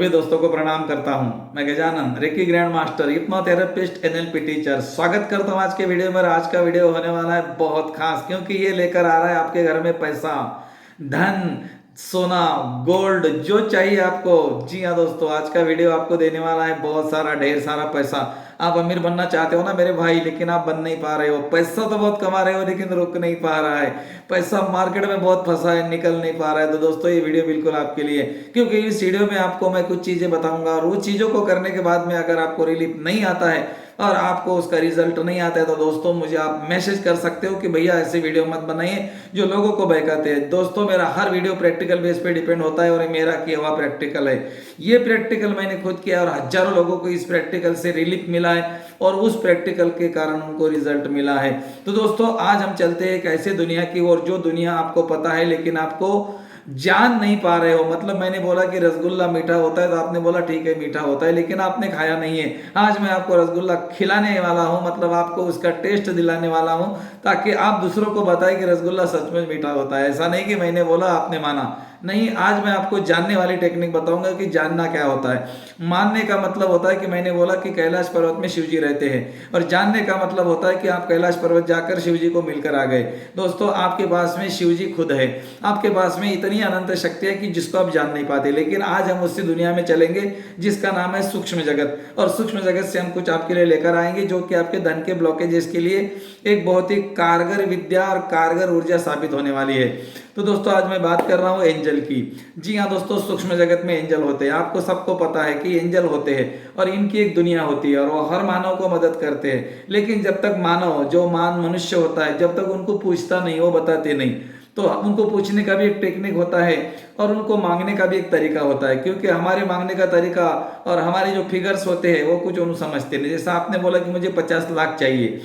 सभी दोस्तों को प्रणाम करता हूं। मैं Gajanan, reiki grand master, hypnotherapist, NLP teacher. स्वागत करता हूं आज के वीडियो में। आज का वीडियो होने वाला है बहुत खास, क्योंकि ये लेकर आ रहा है आपके घर में पैसा, धन, सोना, गोल्ड, जो चाहिए आपको। जी हाँ दोस्तों, आज का वीडियो आपको देने वाला है बहुत सारा, ढेर सारा पैसा। आप अमीर बनना चाहते हो ना मेरे भाई, लेकिन आप बन नहीं पा रहे हो। पैसा तो बहुत कमा रहे हो लेकिन रुक नहीं पा रहा है। पैसा मार्केट में बहुत फंसा है, निकल नहीं पा रहा है। तो दोस्तों ये वीडियो बिल्कुल आपके लिए, क्योंकि इस वीडियो में आपको मैं कुछ चीजें बताऊंगा और वो चीजों को करने के बाद में अगर आपको रिलीफ नहीं आता है और आपको उसका रिजल्ट नहीं आता है, तो दोस्तों मुझे आप मैसेज कर सकते हो कि भैया ऐसे वीडियो मत बनाइए जो लोगों को बहकाते हैं। दोस्तों मेरा हर वीडियो प्रैक्टिकल बेस पे डिपेंड होता है और ये मेरा किया हुआ प्रैक्टिकल है। ये प्रैक्टिकल मैंने खुद किया और हजारों लोगों को इस प्रैक्टिकल से रिलीफ मिला है और उस प्रैक्टिकल के कारण उनको रिजल्ट मिला है। तो दोस्तों आज हम चलते हैं एक ऐसे दुनिया की ओर, जो दुनिया आपको पता है लेकिन आपको जान नहीं पा रहे हो। मतलब मैंने बोला कि रसगुल्ला मीठा होता है तो आपने बोला ठीक है मीठा होता है, लेकिन आपने खाया नहीं है। आज मैं आपको रसगुल्ला खिलाने वाला हूं, मतलब आपको उसका टेस्ट दिलाने वाला हूं, ताकि आप दूसरों को बताएं कि रसगुल्ला सच में मीठा होता है। ऐसा नहीं कि मैंने बोला आपने माना, नहीं। आज मैं आपको जानने वाली टेक्निक बताऊंगा कि जानना क्या होता है। मानने का मतलब होता है कि मैंने बोला कि कैलाश पर्वत में शिव जी रहते हैं, और जानने का मतलब होता है कि आप कैलाश पर्वत जाकर शिव जी को मिलकर आ गए। दोस्तों आपके पास में शिव जी खुद है, आपके पास में इतनी अनंत शक्ति है कि जिसको आप जान नहीं पाते। लेकिन आज हम उसी दुनिया में चलेंगे जिसका नाम है सूक्ष्म जगत, और सूक्ष्म जगत से हम कुछ आपके लिए लेकर आएंगे जो कि आपके धन के ब्लॉकेजेस के लिए एक बहुत ही कारगर विद्या और कारगर ऊर्जा साबित होने वाली है। तो दोस्तों आज मैं बात कर रहा हूं एंजल की। जी हाँ दोस्तों, सूक्ष्म जगत में एंजल होते हैं। आपको सबको पता है कि एंजल होते हैं और इनकी एक दुनिया होती है और वो हर मानव को मदद करते हैं। लेकिन जब तक मानव, जो मनुष्य होता है, जब तक उनको पूछता नहीं, वो बताते नहीं। तो उनको पूछने का भी एक टेक्निक होता है और उनको मांगने का भी एक तरीका होता है, क्योंकि हमारे मांगने का तरीका और हमारे जो फिगर्स होते हैं वो कुछ उन्हें समझते नहीं। जैसा आपने बोला कि मुझे 50 लाख चाहिए,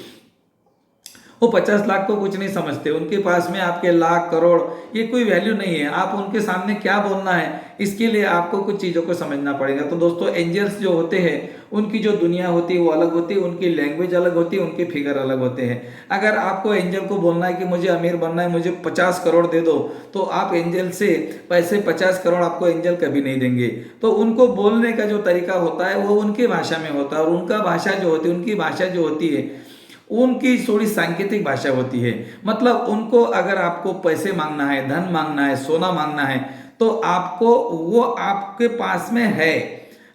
वो 50 लाख को कुछ नहीं समझते। उनके पास में आपके लाख करोड़ ये कोई वैल्यू नहीं है। आप उनके सामने क्या बोलना है, इसके लिए आपको कुछ चीज़ों को समझना पड़ेगा। तो दोस्तों एंजल्स जो होते हैं उनकी जो दुनिया होती है वो अलग होती है, उनकी लैंग्वेज अलग होती है, उनके फिगर अलग होते हैं। अगर आपको एंजल को बोलना है कि मुझे अमीर बनना है, मुझे 50 करोड़ दे दो, तो आप एंजल से पैसे 50 करोड़ आपको एंजल कभी नहीं देंगे। तो उनको बोलने का जो तरीका होता है वो उनकी भाषा में होता है, और उनका भाषा जो होती है, उनकी भाषा जो होती है उनकी थोड़ी सांकेतिक भाषा होती है। मतलब उनको अगर आपको पैसे मांगना है, धन मांगना है, सोना मांगना है, तो आपको वो आपके पास में है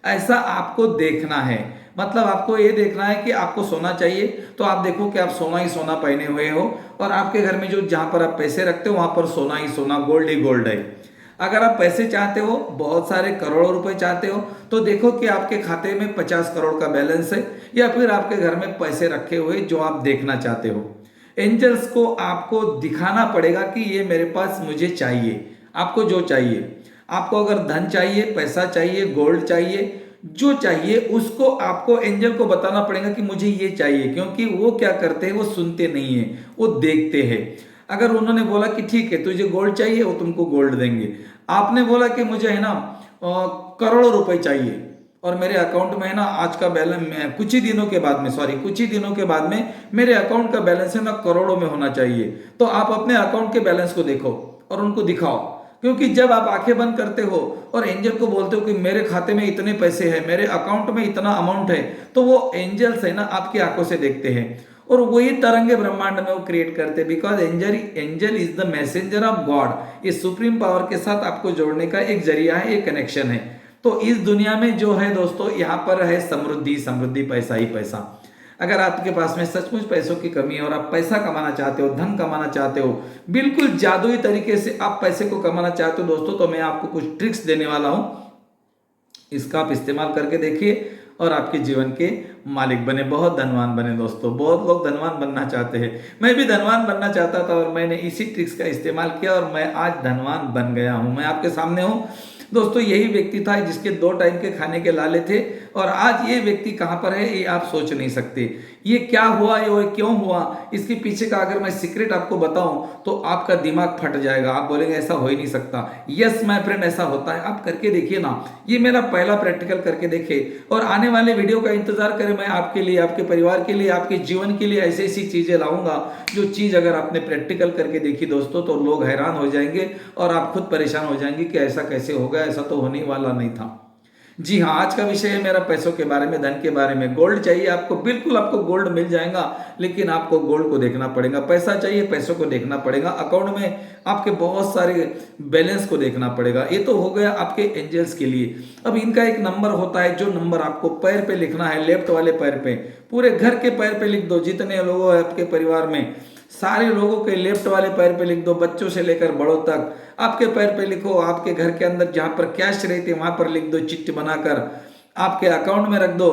ऐसा आपको देखना है। मतलब आपको ये देखना है कि आपको सोना चाहिए तो आप देखो कि आप सोना ही सोना पहने हुए हो, और आपके घर में जो जहां पर आप पैसे रखते हो वहां पर सोना ही सोना, गोल्ड ही गोल्ड है। अगर आप पैसे चाहते हो, बहुत सारे करोड़ों रुपए चाहते हो, तो देखो कि आपके खाते में 50 करोड़ का बैलेंस है या फिर आपके घर में पैसे रखे हुए जो आप देखना चाहते हो। एंजल्स को आपको दिखाना पड़ेगा कि ये मेरे पास, मुझे चाहिए। आपको जो चाहिए, आपको अगर धन चाहिए, पैसा चाहिए, गोल्ड चाहिए, जो चाहिए उसको आपको एंजल को बताना पड़ेगा कि मुझे ये चाहिए। क्योंकि वो क्या करते हैं, वो सुनते नहीं है, वो देखते हैं। अगर उन्होंने बोला कि ठीक है तुझे गोल्ड चाहिए, वो तुमको गोल्ड देंगे। आपने बोला कि मुझे है ना करोड़ों रुपए चाहिए और मेरे अकाउंट में है ना आज का बैलेंस कुछ ही दिनों के बाद में, कुछ ही दिनों के बाद में मेरे अकाउंट का बैलेंस है ना करोड़ों में होना चाहिए। तो आप अपने अकाउंट के बैलेंस को देखो और उनको दिखाओ। क्योंकि जब आप आंखें बंद करते हो और एंजल को बोलते हो कि मेरे खाते में इतने पैसे हैं, मेरे अकाउंट में इतना अमाउंट है, तो वो एंजल्स है ना आपकी आंखों से देखते हैं और वही तरंगे ब्रह्मांड में वो क्रिएट करते हैं। Because angel is the messenger of God. ये सुप्रीम पावर के साथ आपको जोड़ने का एक जरिया है, एक कनेक्शन है। तो इस दुनिया में जो है दोस्तों, यहाँ पर है समृद्धि, समृद्धि, पैसा ही पैसा। अगर आपके पास में सचमुच पैसों की कमी है और आप पैसा कमाना चाहते हो, धन कमाना चाहते हो, बिल्कुल जादुई तरीके से आप पैसे को कमाना चाहते हो दोस्तों, तो मैं आपको कुछ ट्रिक्स देने वाला हूं। इसका आप इस्तेमाल करके देखिए और आपके जीवन के मालिक बने, बहुत धनवान बने। दोस्तों बहुत लोग धनवान बनना चाहते हैं, मैं भी धनवान बनना चाहता था और मैंने इसी ट्रिक्स का इस्तेमाल किया और मैं आज धनवान बन गया हूं। मैं आपके सामने हूं दोस्तों। यही व्यक्ति था जिसके 2 टाइम के खाने के लाले थे, और आज ये व्यक्ति कहां पर है ये आप सोच नहीं सकते। ये क्या हुआ, ये क्यों हुआ, इसके पीछे का अगर मैं सीक्रेट आपको बताऊं तो आपका दिमाग फट जाएगा। आप बोलेंगे ऐसा हो ही नहीं सकता। यस माय फ्रेंड, ऐसा होता है। आप करके देखिए ना, ये मेरा पहला प्रैक्टिकल करके देखे और आने वाले वीडियो का इंतजार करें। मैं आपके लिए, आपके परिवार के लिए, आपके जीवन के लिए ऐसी ऐसी चीजें लाऊंगा जो चीज अगर आपने प्रैक्टिकल करके देखी दोस्तों तो लोग हैरान हो जाएंगे और आप खुद परेशान हो जाएंगे कि ऐसा कैसे होगा, ऐसा तो होने वाला नहीं था। जी हाँ, आज का विषय है मेरा पैसों के बारे में, धन के बारे में। गोल्ड चाहिए आपको, बिल्कुल आपको गोल्ड मिल जाएगा, लेकिन आपको गोल्ड को देखना पड़ेगा। पैसा चाहिए, पैसों को देखना पड़ेगा। अकाउंट में आपके बहुत सारे बैलेंस को देखना पड़ेगा। ये तो हो गया आपके एंजल्स के लिए। अब इनका एक नंबर होता है, जो नंबर आपको पैर पे लिखना है, लेफ्ट वाले पैर पे, पूरे घर के पैर पे लिख दो। जितने लोग हैं आपके परिवार में, सारे लोगों के लेफ्ट वाले पैर पे लिख दो, बच्चों से लेकर बड़ों तक आपके पैर पे लिखो। आपके घर के अंदर जहां पर कैश रहती है वहां पर लिख दो, चिट्ठी बनाकर आपके अकाउंट में रख दो।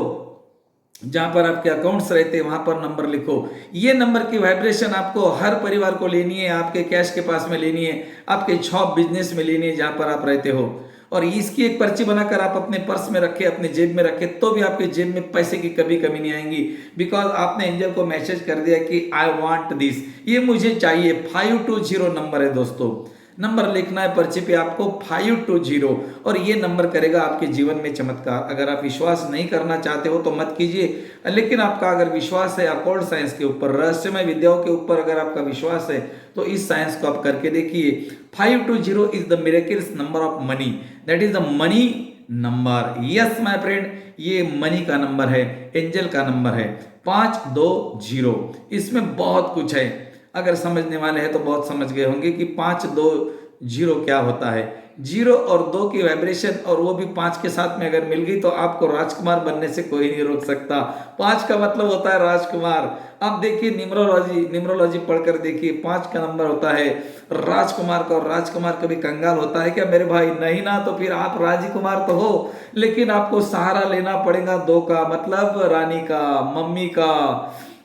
जहां पर आपके अकाउंट्स रहते हैं वहां पर नंबर लिखो। ये नंबर की वाइब्रेशन आपको हर परिवार को लेनी है, आपके कैश के पास में लेनी है, आपके शॉप बिजनेस में लेनी है जहां पर आप रहते हो। और इसकी एक पर्ची बनाकर आप अपने पर्स में रखे, अपने जेब में रखे, तो भी आपके जेब में पैसे की कभी कमी नहीं आएंगी। बिकॉज आपने एंजल को मैसेज कर दिया कि आई वांट दिस, ये मुझे चाहिए। 520 नंबर है दोस्तों, नंबर लिखना है पर्ची पे आपको 520, और ये नंबर करेगा आपके जीवन में चमत्कार। अगर आप विश्वास नहीं करना चाहते हो तो मत कीजिए, लेकिन आपका अगर विश्वास है अकॉल्ट साइंस के ऊपर, रहस्यमय विद्याओं के ऊपर अगर आपका विश्वास है तो इस साइंस को आप करके देखिए। 520 is the miracles number of money, that is the money number. Yes my friend, ये मनी का नंबर है, एंजल का नंबर है 520। इसमें बहुत कुछ है, अगर समझने वाले हैं तो बहुत समझ गए होंगे कि 520 क्या होता है। 0 और 2 की वाइब्रेशन, और वो भी 5 के साथ में अगर मिल गई तो आपको राजकुमार बनने से कोई नहीं रोक सकता। 5 का मतलब होता है राजकुमार। अब देखिए न्यूमरोलॉजी पढ़कर देखिए, 5 का नंबर होता है राजकुमार का। और राजकुमार कभी कंगाल होता है क्या मेरे भाई? नहीं ना। तो फिर आप राजकुमार तो हो, लेकिन आपको सहारा लेना पड़ेगा 2 का, मतलब रानी का, मम्मी का,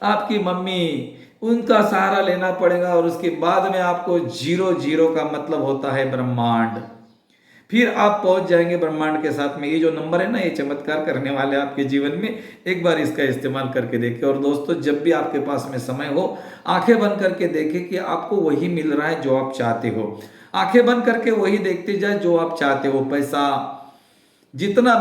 आपकी मम्मी, उनका सहारा लेना पड़ेगा। और उसके बाद में आपको 0 का मतलब होता है ब्रह्मांड। फिर आप पहुंच जाएंगे ब्रह्मांड के साथ में। ये जो नंबर है ना, ये चमत्कार करने वाले आपके जीवन में। एक बार इसका इस्तेमाल करके देखिए। और दोस्तों, जब भी आपके पास में समय हो, आंखें बंद करके देखें कि आपको वही मिल रहा है जो आप चाहते हो। आंखें बंद करके वही देखते जाए जो आप चाहते हो। पैसा जितना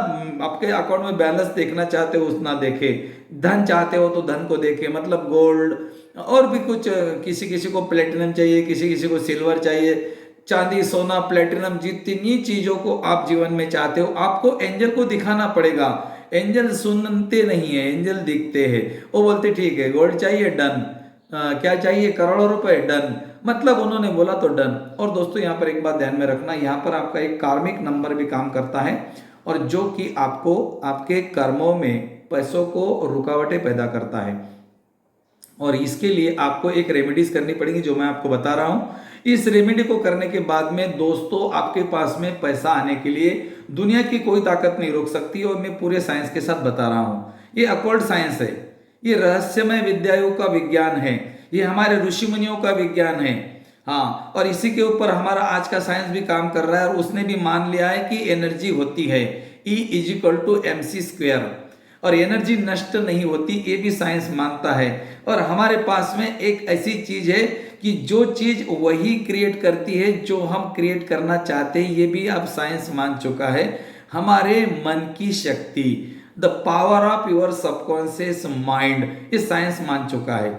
आपके अकाउंट में बैलेंस देखना चाहते हो उतना देखे। धन चाहते हो तो धन को देखे, मतलब गोल्ड और भी कुछ। किसी किसी को प्लेटिनम चाहिए, किसी किसी को सिल्वर चाहिए, चांदी, सोना, प्लेटिनम, जितनी चीजों को आप जीवन में चाहते हो आपको एंजल को दिखाना पड़ेगा। एंजल सुनते नहीं है, एंजल दिखते हैं। वो बोलते ठीक है, गोल्ड चाहिए, डन। क्या चाहिए? करोड़ों रुपए, डन। मतलब उन्होंने बोला तो डन। और दोस्तों, यहाँ पर एक बात ध्यान में रखना, यहाँ पर आपका एक कार्मिक नंबर भी काम करता है, और जो कि आपको आपके कर्मों में पैसों को रुकावटें पैदा करता है। और इसके लिए आपको एक रेमेडीज करनी पड़ेगी जो मैं आपको बता रहा हूं। इस रेमेडी को करने के बाद में दोस्तों, आपके पास में पैसा आने के लिए दुनिया की कोई ताकत नहीं रोक सकती। और मैं पूरे साइंस के साथ बता रहा हूं। ये अकॉल्ट साइंस है, ये रहस्यमय विद्याओं का विज्ञान है, ये हमारे ऋषि मुनियों का विज्ञान है। हाँ, और इसी के ऊपर हमारा आज का साइंस भी काम कर रहा है। और उसने भी मान लिया है कि एनर्जी होती है E = mc², और एनर्जी नष्ट नहीं होती, ये भी साइंस मानता है। और हमारे पास में एक ऐसी चीज है कि जो चीज वही क्रिएट करती है जो हम क्रिएट करना चाहते हैं, ये भी अब साइंस मान चुका है। हमारे मन की शक्ति, the power of your subconscious mind, ये साइंस मान चुका है।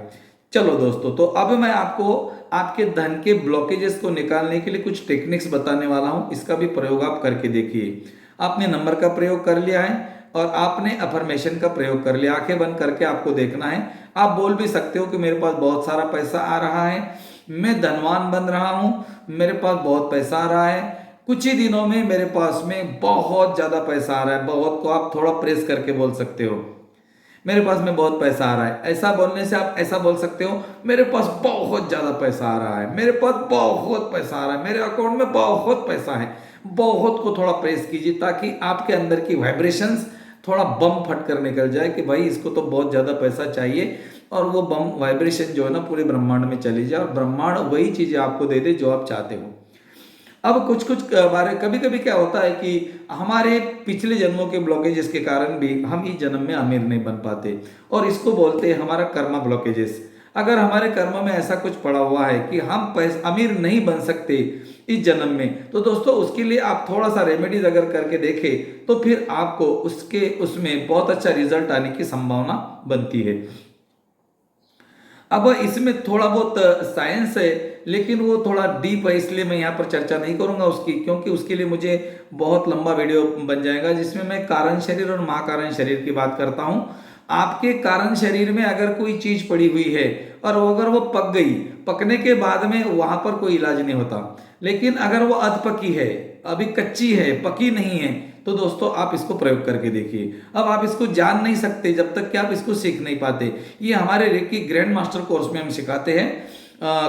चलो दोस्तों, तो अब मैं आपको आपके धन के ब्लॉकेजेस को निकालने के लिए कुछ टेक्निक्स बताने वाला हूं। इसका भी प्रयोग आप करके देखिए। आपने नंबर का प्रयोग कर लिया है और आपने अफर्मेशन का प्रयोग कर लिया। आंखें बंद करके आपको देखना है। आप बोल भी सकते हो कि मेरे पास बहुत सारा पैसा आ रहा है, मैं धनवान बन रहा हूं, मेरे पास बहुत पैसा आ रहा है, कुछ ही दिनों में मेरे पास में बहुत ज्यादा पैसा आ रहा है। बहुत को आप थोड़ा प्रेस करके बोल सकते हो, मेरे पास में बहुत पैसा आ रहा है। ऐसा बोलने से आप ऐसा बोल सकते हो, मेरे पास बहुत ज्यादा पैसा आ रहा है, मेरे पास बहुत पैसा आ रहा है, मेरे अकाउंट में बहुत पैसा है। बहुत को थोड़ा प्रेस कीजिए ताकि आपके अंदर की वाइब्रेशंस थोड़ा बम फट कर निकल जाए कि भाई इसको तो बहुत ज्यादा पैसा चाहिए। और वो बम वाइब्रेशन जो है ना पूरे ब्रह्मांड में चली जाए, और ब्रह्मांड वही चीजें आपको दे दे जो आप चाहते हो। अब कुछ कुछ बारे कभी कभी क्या होता है कि हमारे पिछले जन्मों के ब्लॉकेजेस के कारण भी हम इस जन्म में अमीर नहीं बन पाते, और इसको बोलते हैं हमारा कर्म ब्लॉकेजेस। अगर हमारे कर्म में ऐसा कुछ पड़ा हुआ है कि हम अमीर नहीं बन सकते इस जन्म में, तो दोस्तों उसके लिए आप थोड़ा सा रेमेडीज अगर करके देखें तो फिर आपको उसमें बहुत अच्छा रिजल्ट आने की संभावना बनती है। अब इसमें थोड़ा बहुत साइंस है, लेकिन वो थोड़ा डीप है, इसलिए मैं यहाँ पर चर्चा नहीं करूंगा उसकी, क्योंकि उसके लिए मुझे बहुत लंबा वीडियो बन जाएगा जिसमें मैं कारण शरीर और महाकारण शरीर की बात करता हूँ। आपके कारण शरीर में अगर कोई चीज पड़ी हुई है और अगर वो पक गई, पकने के बाद में वहां पर कोई इलाज नहीं होता। लेकिन अगर वो अधपकी है, अभी कच्ची है, पकी नहीं है, तो दोस्तों आप इसको प्रयोग करके देखिए। अब आप इसको जान नहीं सकते जब तक कि आप इसको सीख नहीं पाते। ये हमारे रेकी ग्रैंड मास्टर कोर्स में हम सिखाते हैं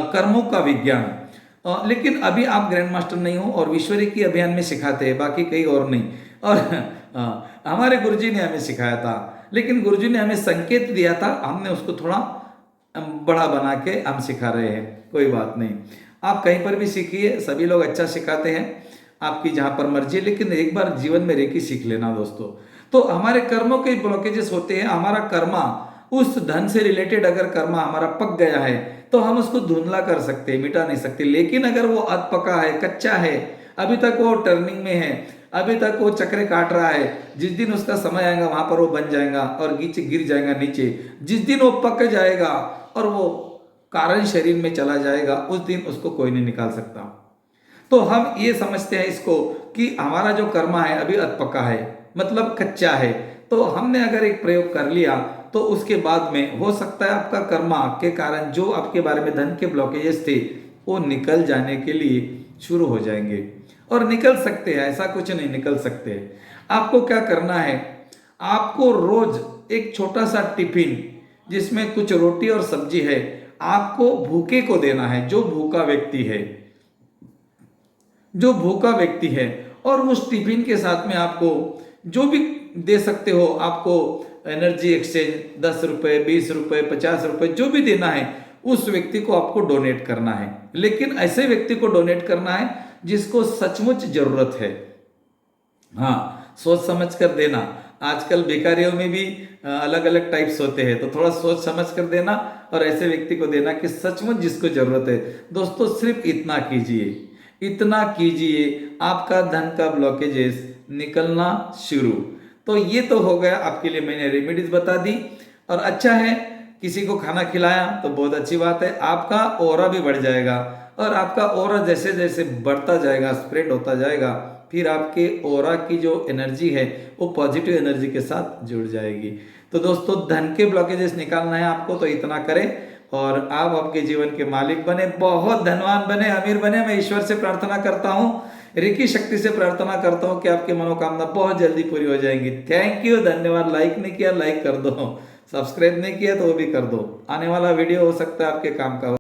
कर्मों का विज्ञान। लेकिन अभी आप ग्रैंड मास्टर नहीं हो और विश्व रेकी अभियान में सिखाते हैं, बाकी कहीं और नहीं। और हमारे गुरुजी ने हमें सिखाया था, लेकिन गुरुजी ने हमें संकेत दिया था, हमने उसको थोड़ा बड़ा बना के हम सिखा रहे हैं। कोई बात नहीं, आप कहीं पर भी सीखिए, सभी लोग अच्छा सिखाते हैं, आपकी जहां पर मर्जी है। लेकिन एक बार जीवन में रेकी सीख लेना दोस्तों। तो हमारे कर्मों के ब्लॉकेजेस होते हैं। हमारा कर्मा, उस धन से रिलेटेड अगर कर्मा हमारा पक गया है तो हम उसको धुंधला कर सकते हैं, मिटा नहीं सकते। लेकिन अगर वो अध पका है, कच्चा है, अभी तक वो टर्निंग में है, अभी तक वो चक्रे काट रहा है, जिस दिन उसका समय आएगा वहां पर वो बन जाएगा और नीचे गिर जाएगा नीचे। जिस दिन वो पक जाएगा और वो कारण शरीर में चला जाएगा, उस दिन उसको कोई नहीं निकाल सकता। तो हम ये समझते हैं इसको कि हमारा जो कर्मा है अभी अधपका है, मतलब कच्चा है। तो हमने अगर एक प्रयोग कर लिया तो उसके बाद में हो सकता है आपका कर्मा के कारण जो आपके बारे में धन के ब्लॉकेजेस थे वो निकल जाने के लिए शुरू हो जाएंगे। और निकल सकते हैं, ऐसा कुछ नहीं, निकल सकते हैं। आपको क्या करना है, आपको रोज एक छोटा सा टिफिन जिसमें कुछ रोटी और सब्जी है, आपको भूखे को देना है, जो भूखा व्यक्ति है, जो भूखा व्यक्ति है। और उस टिफिन के साथ में आपको जो भी दे सकते हो, आपको एनर्जी एक्सचेंज 10 रुपए, 20 रुपए, 50 रुपए, जो भी देना है उस व्यक्ति को आपको डोनेट करना है। लेकिन ऐसे व्यक्ति को डोनेट करना है जिसको सचमुच जरूरत है। हाँ, सोच समझ कर देना। आजकल भिखारियों में भी अलग अलग टाइप्स होते हैं, तो थोड़ा सोच समझ कर देना और ऐसे व्यक्ति को देना कि सचमुच जिसको जरूरत है। दोस्तों सिर्फ इतना कीजिए, इतना कीजिए, आपका धन का ब्लॉकेजेस निकलना शुरू। तो ये तो हो गया आपके लिए, मैंने रेमेडीज बता दी। और अच्छा है, किसी को खाना खिलाया तो बहुत अच्छी बात है, आपका ऑरा भी बढ़ जाएगा। और आपका ऑरा जैसे जैसे बढ़ता जाएगा, स्प्रेड होता जाएगा, फिर आपके ऑरा की जो एनर्जी है वो पॉजिटिव एनर्जी के साथ जुड़ जाएगी। तो दोस्तों धन के ब्लॉकेजेस निकालना है आपको, तो इतना करें और आप आपके जीवन के मालिक बने, बहुत धनवान बने, अमीर बने। मैं ईश्वर से प्रार्थना करता हूँ, रेकी शक्ति से प्रार्थना करता हूँ कि आपकी मनोकामना बहुत जल्दी पूरी हो जाएंगी। थैंक यू, धन्यवाद। लाइक नहीं किया, लाइक कर दो, सब्सक्राइब नहीं किया तो वो भी कर दो। आने वाला वीडियो हो सकता है आपके काम का हो।